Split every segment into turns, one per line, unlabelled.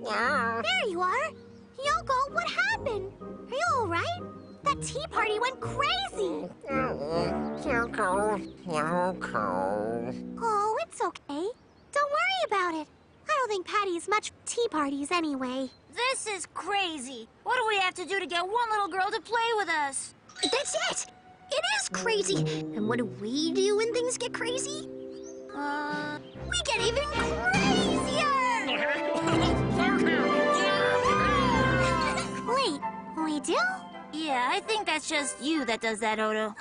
There you are. Yoko, what happened? Are you all right? That tea party went crazy.
Yoko.
Oh, it's okay. Don't worry about it. I don't think Patty's much for tea parties anyway.
This is crazy. What do we have to do to get one little girl to play with us?
That's it. It is crazy. And what do we do when things get crazy? We get even crazier! Wait, we do?
Yeah, I think that's just you that does that, Odo.
Me,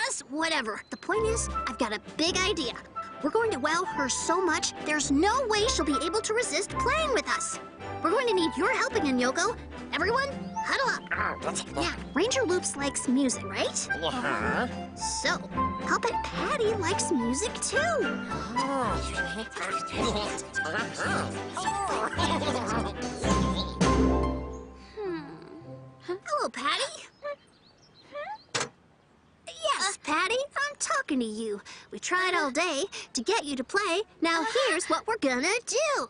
us, whatever. The point is, I've got a big idea. We're going to wow her so much, there's no way she'll be able to resist playing with us. We're going to need your help again, Yoko. Everyone, huddle up. Yeah, Ranger Loops likes music, right? So, I'll bet Patty likes music too. Hello, Patty. Yes, Patty, I'm talking to you. We tried all day to get you to play. Now here's what we're gonna do.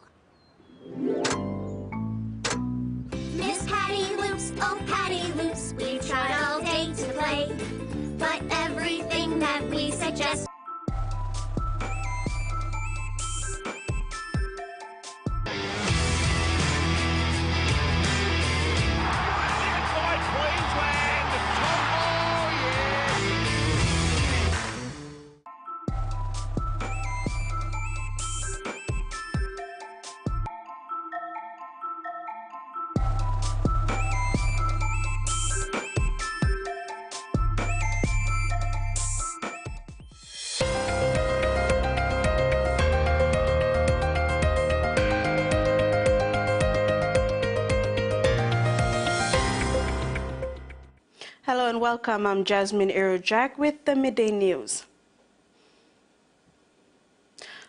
Miss Patty Loops, oh Patty Loops, we've tried all day to play, but everything that we suggest.
Queensland! Oh, yeah!
Hello and welcome. I'm Jasmine Irojak with the Midday News.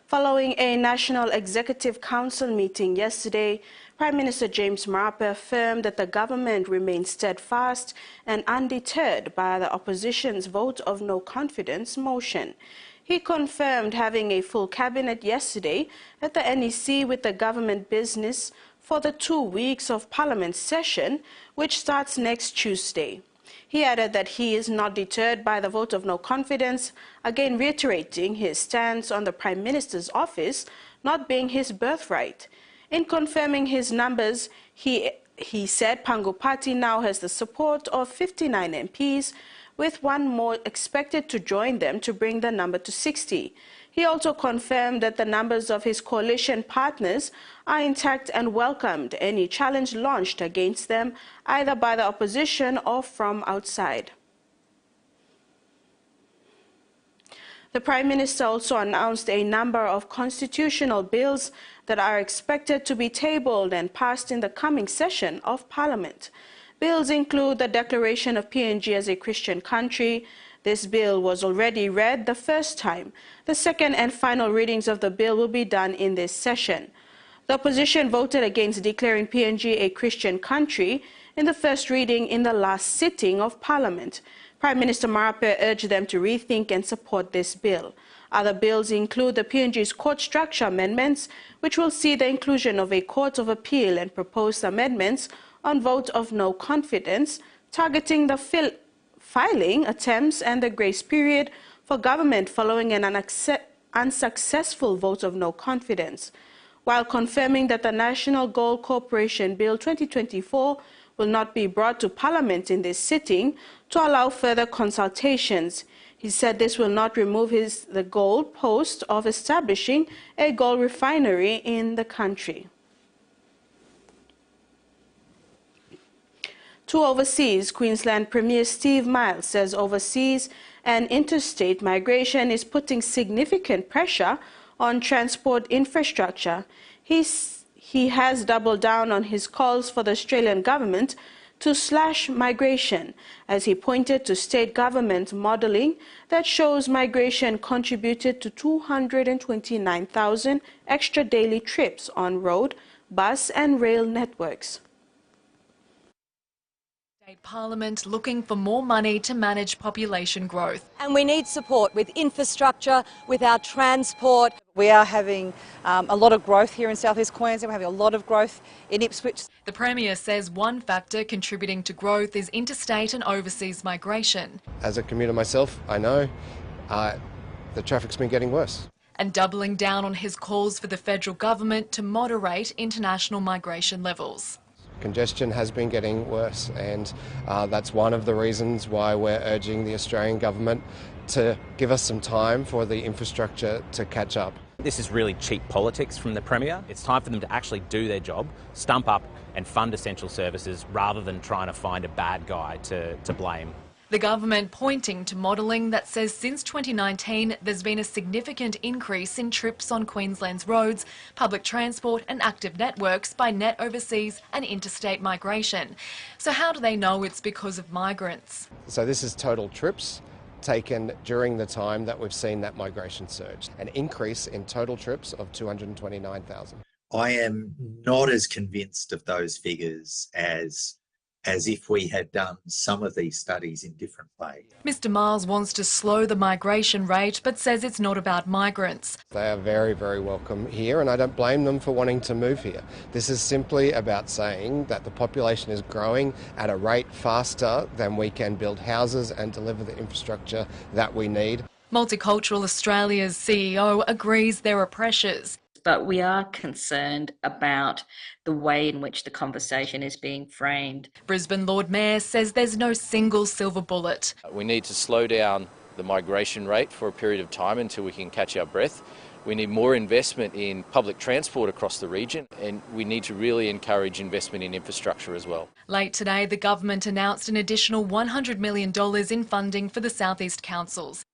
Following a National Executive Council meeting yesterday, Prime Minister James Marape affirmed that the government remains steadfast and undeterred by the opposition's vote of no confidence motion. He confirmed having a full cabinet yesterday at the NEC with the government business for the 2 weeks of Parliament session, which starts next Tuesday. He added that he is not deterred by the vote of no confidence, again reiterating his stance on the Prime Minister's office not being his birthright. In confirming his numbers, he said Pango Party now has the support of 59 MPs, with one more expected to join them to bring the number to 60. He also confirmed that the numbers of his coalition partners are intact and welcomed any challenge launched against them, either by the opposition or from outside. The Prime Minister also announced a number of constitutional bills that are expected to be tabled and passed in the coming session of Parliament. Bills include the declaration of PNG as a Christian country. This bill was already read the first time. The second and final readings of the bill will be done in this session. The opposition voted against declaring PNG a Christian country in the first reading in the last sitting of Parliament. Prime Minister Marape urged them to rethink and support this bill. Other bills include the PNG's court structure amendments, which will see the inclusion of a court of appeal, and proposed amendments on vote of no confidence, targeting the filing attempts and the grace period for government following an unsuccessful vote of no confidence, while confirming that the National Gold Corporation Bill 2024 will not be brought to Parliament in this sitting to allow further consultations. He said this will not remove the goal post of establishing a gold refinery in the country. To overseas, Queensland Premier Steve Miles says overseas and interstate migration is putting significant pressure on transport infrastructure. He has doubled down on his calls for the Australian government to slash migration, as he pointed to state government modelling that shows migration contributed to 229,000 extra daily trips on road, bus and rail networks.
Parliament looking for more money to manage population growth.
And we need support with infrastructure, with our transport. We are having a lot of growth here in South East Queensland. We're having a lot of growth in Ipswich.
The Premier says one factor contributing to growth is interstate and overseas migration.
As a commuter myself, I know the traffic's been getting worse.
And doubling down on his calls for the federal government to moderate international migration levels.
Congestion has been getting worse, and that's one of the reasons why we're urging the Australian government to give us some time for the infrastructure to catch up.
This is really cheap politics from the Premier. It's time for them to actually do their job, stump up and fund essential services rather than trying to find a bad guy to blame.
The government pointing to modelling that says since 2019 there's been a significant increase in trips on Queensland's roads, public transport and active networks by net overseas and interstate migration. So how do they know it's because of migrants?
So this is total trips taken during the time that we've seen that migration surge, an increase in total trips of 229,000.
I am not as convinced of those figures as if we had done some of these studies in different ways.
Mr Miles wants to slow the migration rate but says it's not about migrants.
They are very, very welcome here, and I don't blame them for wanting to move here. This is simply about saying that the population is growing at a rate faster than we can build houses and deliver the infrastructure that we need.
Multicultural Australia's CEO agrees there are pressures.
But we are concerned about the way in which the conversation is being framed.
Brisbane Lord Mayor says there's no single silver bullet.
We need to slow down the migration rate for a period of time until we can catch our breath. We need more investment in public transport across the region, and we need to really encourage investment in infrastructure as well.
Late today, the government announced an additional $100 million in funding for the South East councils.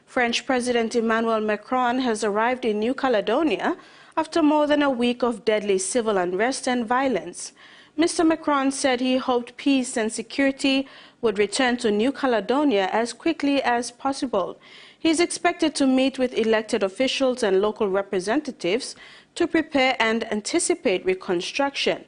French President Emmanuel Macron has arrived in New Caledonia after more than a week of deadly civil unrest and violence. Mr. Macron said he hoped peace and security would return to New Caledonia as quickly as possible. He is expected to meet with elected officials and local representatives to prepare and anticipate reconstruction.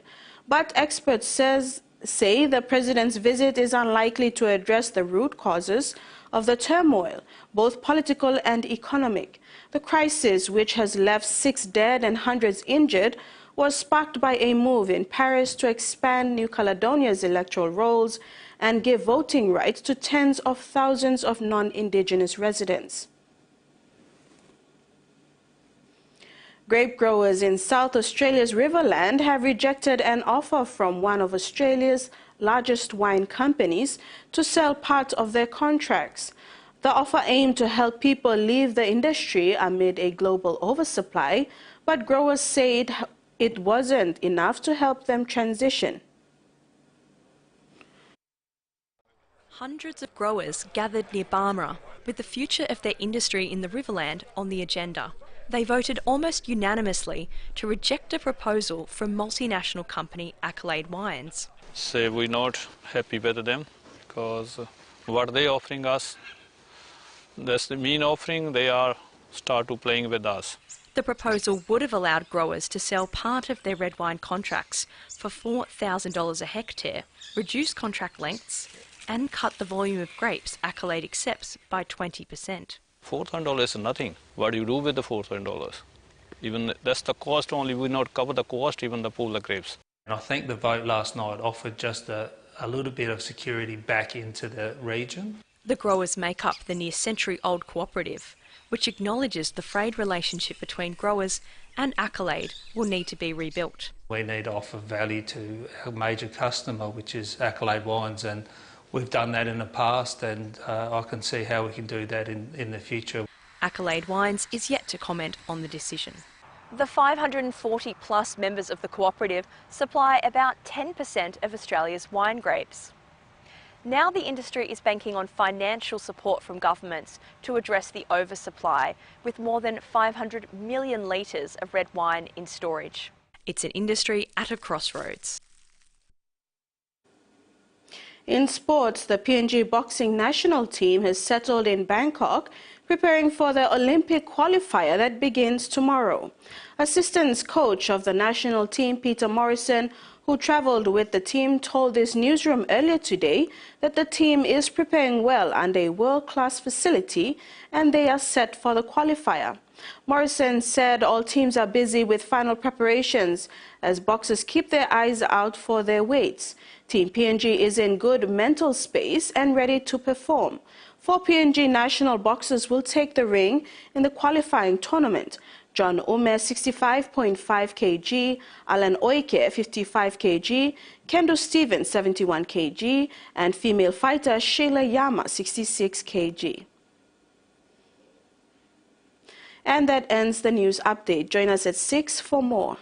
But experts say the president's visit is unlikely to address the root causes of the turmoil, both political and economic. The crisis, which has left 6 dead and hundreds injured, was sparked by a move in Paris to expand New Caledonia's electoral rolls and give voting rights to tens of thousands of non-Indigenous residents. Grape growers in South Australia's Riverland have rejected an offer from one of Australia's largest wine companies to sell part of their contracts. The offer aimed to help people leave the industry amid a global oversupply, but growers said it wasn't enough to help them transition.
Hundreds of growers gathered near Barmera with the future of their industry in the Riverland on the agenda. They voted almost unanimously to reject a proposal from multinational company Accolade Wines.
So we're not happy with them because what they're offering us, that's the mean offering, they are start to playing with us.
The proposal would have allowed growers to sell part of their red wine contracts for $4,000 a hectare, reduce contract lengths and cut the volume of grapes Accolade accepts by 20%.
$4,000 is nothing. What do you do with the $4,000? Even that's the cost only, we not cover the cost even to pull the grapes.
And I think the vote last night offered just a little bit of security back into the region.
The growers make up the near-century-old cooperative, which acknowledges the frayed relationship between growers and Accolade will need to be rebuilt.
We need to offer value to our major customer, which is Accolade Wines, and we've done that in the past, and I can see how we can do that in the future.
Accolade Wines is yet to comment on the decision.
The 540 plus members of the cooperative supply about 10% of Australia's wine grapes. Now the industry is banking on financial support from governments to address the oversupply, with more than 500 million litres of red wine in storage.
It's an industry at a crossroads.
In sports, the PNG boxing national team has settled in Bangkok, preparing for the Olympic qualifier that begins tomorrow. Assistant coach of the national team, Peter Morrison, who traveled with the team, told this newsroom earlier today that the team is preparing well under a world-class facility and they are set for the qualifier. Morrison said all teams are busy with final preparations as boxers keep their eyes out for their weights. Team PNG is in good mental space and ready to perform. 4 PNG national boxers will take the ring in the qualifying tournament. John Ume, 65.5 kg, Alan Oike, 55 kg, Kendo Stevens, 71 kg, and female fighter Sheila Yama, 66 kg. And that ends the news update. Join us at 6 for more.